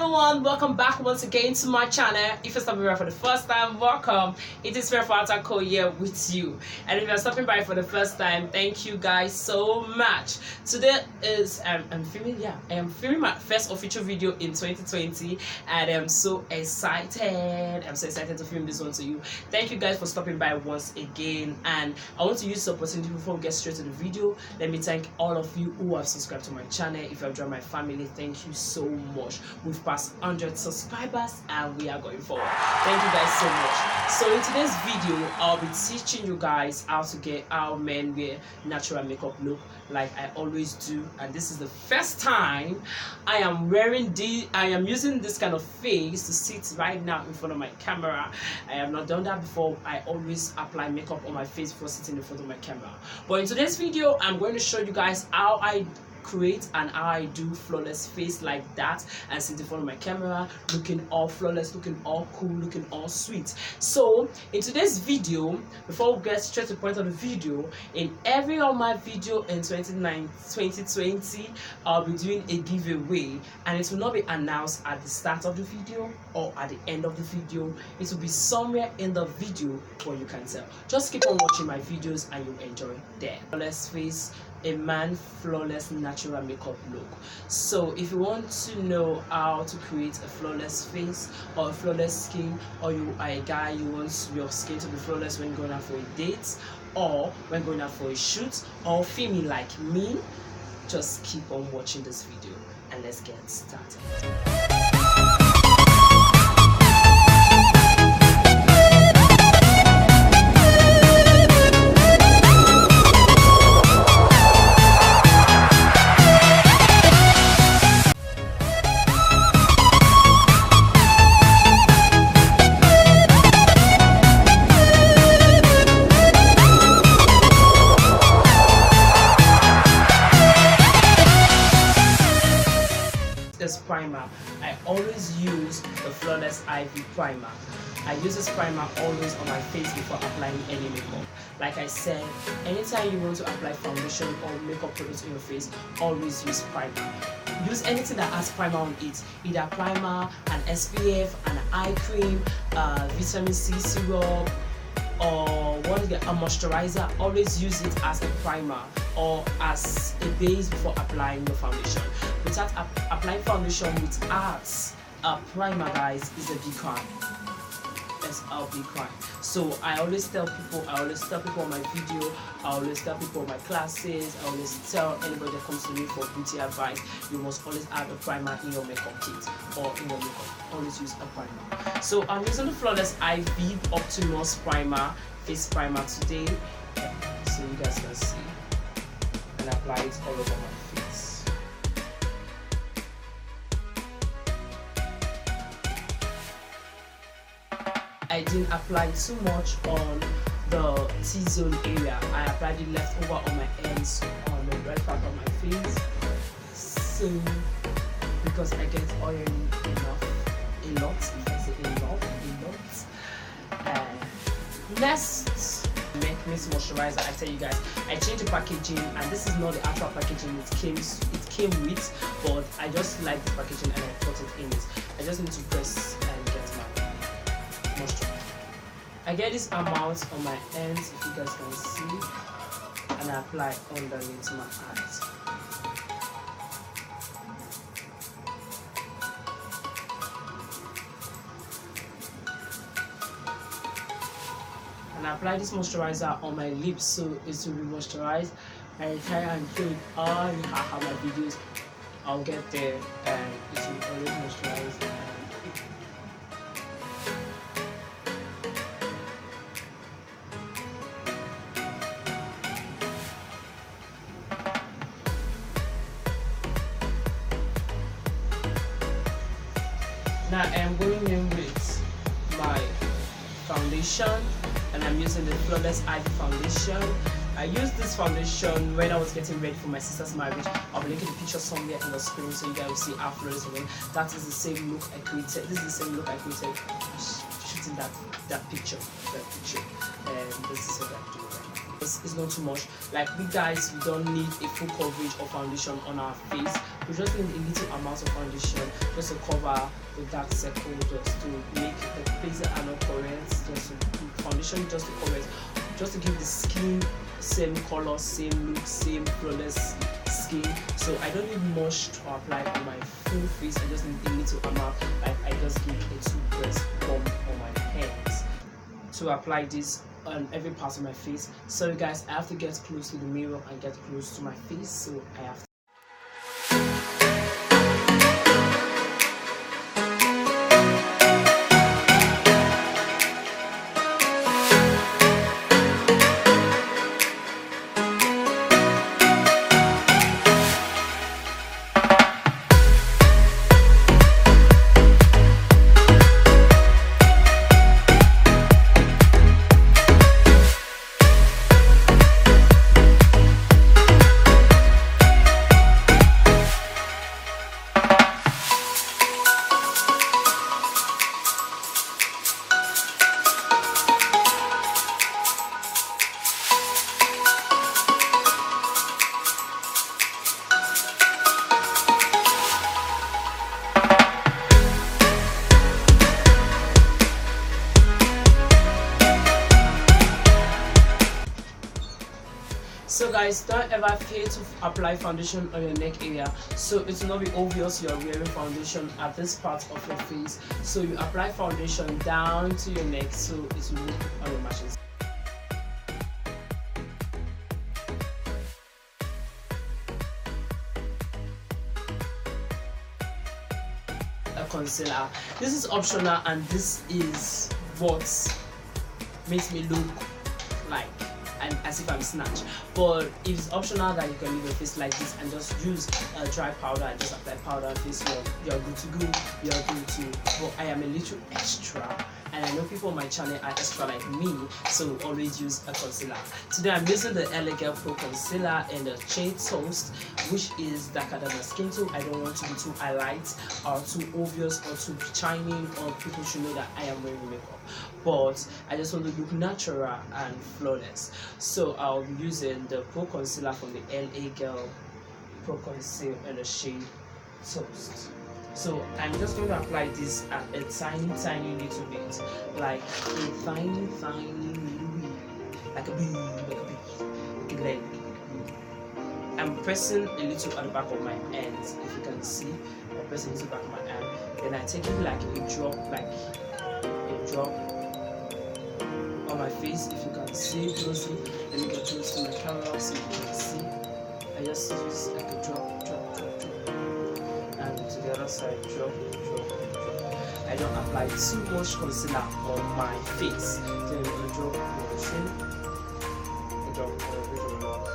everyone, welcome back once again to my channel. If you're stopping by for the first time, welcome. It is Fefarater here with you, and if you're stopping by for the first time, thank you guys so much. Today is I am filming my first official video in 2020, and I'm so excited. I'm so excited to film this one to you. Thank you guys for stopping by once again, and I want to use the opportunity before we get straight to the video. Let me thank all of you who have subscribed to my channel. If you have joined my family, thank you so much. We've passed 100 subscribers and we are going forward. Thank you guys so much. So in today's video, I'll be teaching you guys how to get how men wear natural makeup look, like I always do. And this is the first time I am using this kind of face to sit right now in front of my camera. I have not done that before. I always apply makeup on my face before sitting in front of my camera. But in today's video, I'm going to show you guys how I create and how I do flawless face like that and sit in front of my camera looking all flawless, looking all cool, looking all sweet. So in today's video, before we get straight to the point of the video, in every of my video in 2020 I'll be doing a giveaway, and it will not be announced at the start of the video or at the end of the video. It will be somewhere in the video where you can tell. Just keep on watching my videos and you'll enjoy them. Flawless face, a man flawless natural makeup look. So if you want to know how to create a flawless face or a flawless skin, or you are a guy, you want your skin to be flawless when going out for a date or when going out for a shoot, or female like me, just keep on watching this video and let's get started. Primer. I always use the Flawlessivy primer. I use this primer always on my face before applying any makeup. Like I said, anytime you want to apply foundation or makeup products on your face, always use primer. Use anything that has primer on it, either primer, an SPF, an eye cream, vitamin C syrup, or a moisturizer. Always use it as a primer or as a base before applying your foundation. Without applying foundation without a primer, guys, is a big crime. It's a big crime. So I always tell people on my video, I always tell people on my classes, I always tell anybody that comes to me for beauty advice, you must always have a primer in your makeup kit or in your makeup. Always use a primer. So I'm using the Flawlessivy Optimus primer, face primer today, so you guys can see, and apply it all over my face. I didn't apply too much on the T-zone area. I applied it left over on my ends, on the right part of my face. So because I get oil a lot. If I say a lot. Next, make mist moisturizer. I tell you guys, I changed the packaging, and this is not the actual packaging it came with, but I just like the packaging and I put it in it. I just need to press and get my moisturizer. I get this amount on my ends, if you guys can see, and I apply underneath my eyes. And I apply this moisturizer on my lips so it will be moisturized. I try and show it all in my videos. I'll get there and it will always moisturize. Now I am going in with my foundation, and I'm using the Flawlessivy foundation. I used this foundation when I was getting ready for my sister's marriage. I'll be linking the picture somewhere on the screen so you guys will see how flawless it is. That is the same look I created. This is the same look I created shooting that picture. And this is what I'm doing right now. It's not too much. Like we guys, we don't need a full coverage of foundation on our face. We just need a little amount of foundation just to cover the dark circle, just to make the face are not correct, just to foundation just to correct, just to give the skin same color, same look, same flawless skin. So I don't need much to apply on my full face. I just need a little amount. Like I just need a toothbrush pump on my hands to apply this on every part of my face. So guys, I have to get close to the mirror and get close to my face, so I have to. So guys, don't ever fail to apply foundation on your neck area, so it will not be obvious you're wearing foundation at this part of your face. So you apply foundation down to your neck, so it will look on your matches. A concealer. This is optional, and this is what makes me look like as if I'm snatched. But it's optional that you can leave your face like this and just use a dry powder and just apply powder and face wash. You're good to go. You're good to. But I am a little extra, and I know people on my channel are extra like me, so always use a concealer. Today I'm using the Elegant Pro Concealer in the shade Toast, which is darker than my skin tone. I don't want to be too highlight or too obvious or too shining, or people should know that I am wearing makeup. But I just want to look natural and flawless. So I'll be using the Pro Concealer from the LA Girl Pro Concealer in the shade Toast. So I'm just going to apply this at a tiny little bit, like a tiny little bit, like a bee, like I'm pressing a little at the back of my hands. If you can see, I'm pressing a little back of my hand. Then I take it like a drop on my face. If you can see closely, let me get close to my camera so you can see. I just use like a drop, and to the other side, drop. I don't apply too much concealer on my face. Then a drop on the chin, a drop on the middle lock.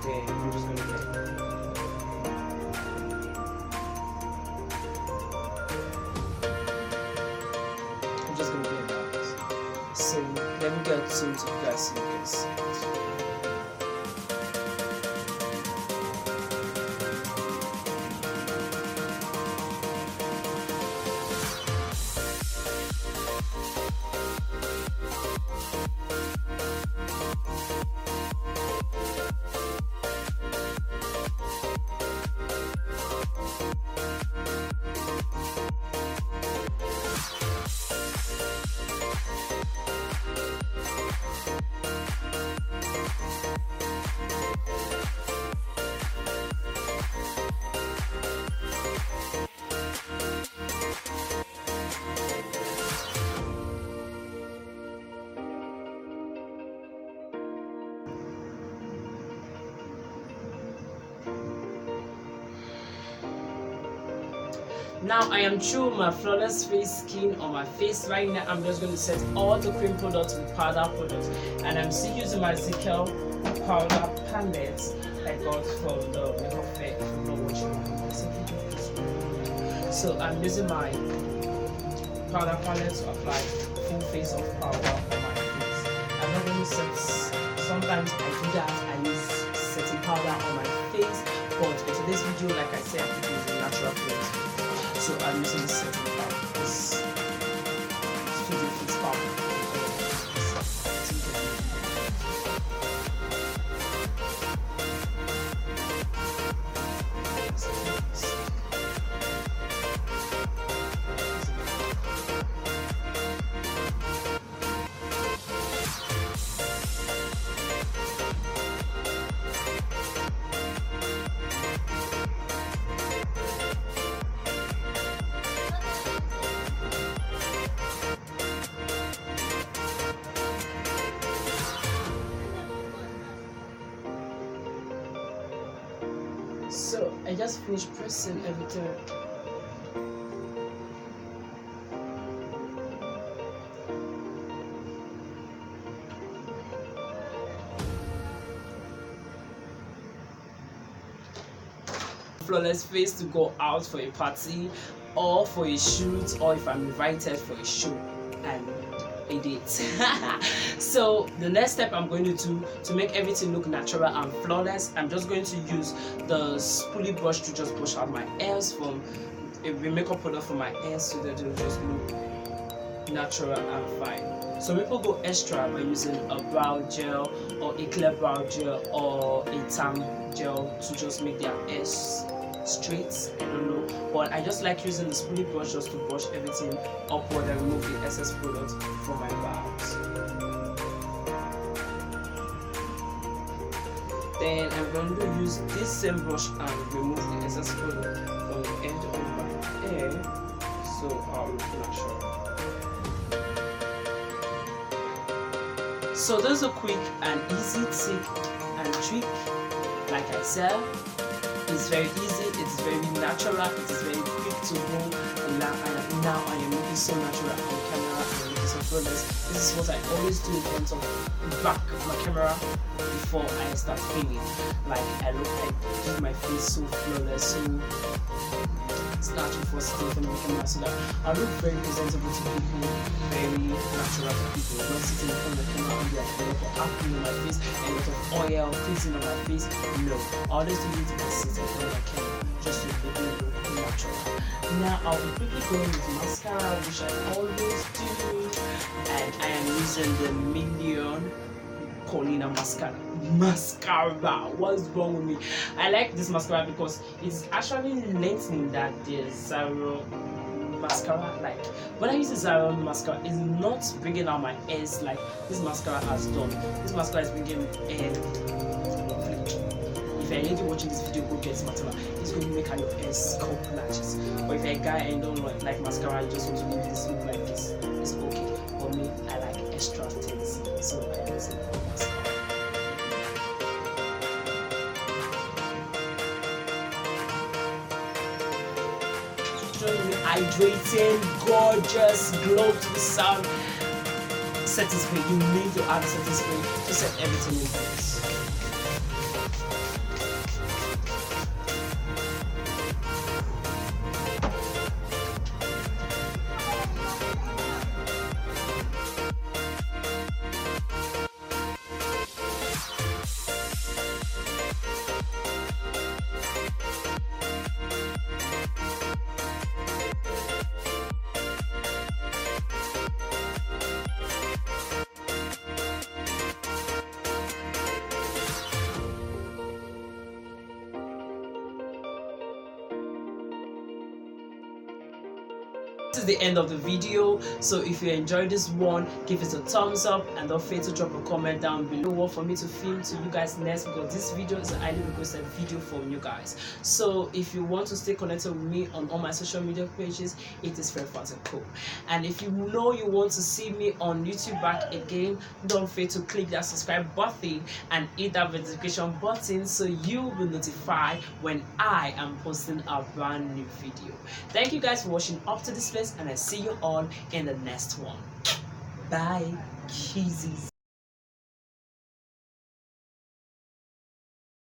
Then I'm just gonna get. I'm just gonna get that. So let me get some to you guys so you can see it. Now I am through my flawless face skin on my face. Right now I'm just going to set all the cream products with powder products, and I'm still using my Zickel powder palette I got from the makeup fair. If you're not watching, so I'm using my powder palette to apply full face of powder on my face. I'm not going to set. Sometimes I do that. I use setting powder on my face, but in today's video, like I said, it is a natural place. So I'm using the setting powder. This Studio Fix powder. So I just finished pressing everything. Flawless face to go out for a party or for a shoot, or if I'm invited for a show and a date. So the next step I'm going to do to make everything look natural and flawless, I'm just going to use the spoolie brush to just brush out my hairs from a makeup product for my hairs so that they'll just look natural and fine. So people go extra by using a brow gel or a clear brow gel or a tan gel to just make their hairs straight. I don't know, but I just like using the spoolie brush just to brush everything upward and remove the excess product from my brows. Then I'm going to use this same brush and remove the excess product from the edge of my hair, so I'll look natural. So those are quick and easy tip and trick. Like I said, it's very easy, it's very natural, it is very quick to hold. And now I am looking so natural on camera and looking so flawless. This is what I always do in front of back of my camera before I start filming. Like I keep my face so flawless, so natural for sitting in front of the camera, so that I look very presentable to people, very natural to people. Not sitting in front of the camera and be like a lot of acne on my face and a lot of oil cleansing on my face. No, all this do is sit in front of the camera just to look natural. Now I'll be quickly going with mascara, which I always do, and I am using the Million Colina mascara. What's wrong with me? I like this mascara because it's actually lengthening that the zero mascara. Like when I use the zero mascara, it's not bringing out my hairs like this mascara has done. This mascara is bringing if you're a lady watching this video, go get mascara. It's going to make your hair scalp lashes. But if you're a guy and you don't like mascara, you just want to leave this look like this, it's okay. For me, I like extra things, so I use it for mascara. Hydrating, gorgeous, glow to the sun setting spray. You need to add setting spray to set everything in place. This is the end of the video, so if you enjoyed this one, give it a thumbs up and don't forget to drop a comment down below what for me to film to you guys next, because this video is a highly requested video from you guys. So if you want to stay connected with me on all my social media pages, it is Fefarater. And if you know you want to see me on YouTube back again, don't forget to click that subscribe button and hit that notification button so you will be notified when I am posting a brand new video. Thank you guys for watching up to this place, and I see you all in the next one. Bye, kisses.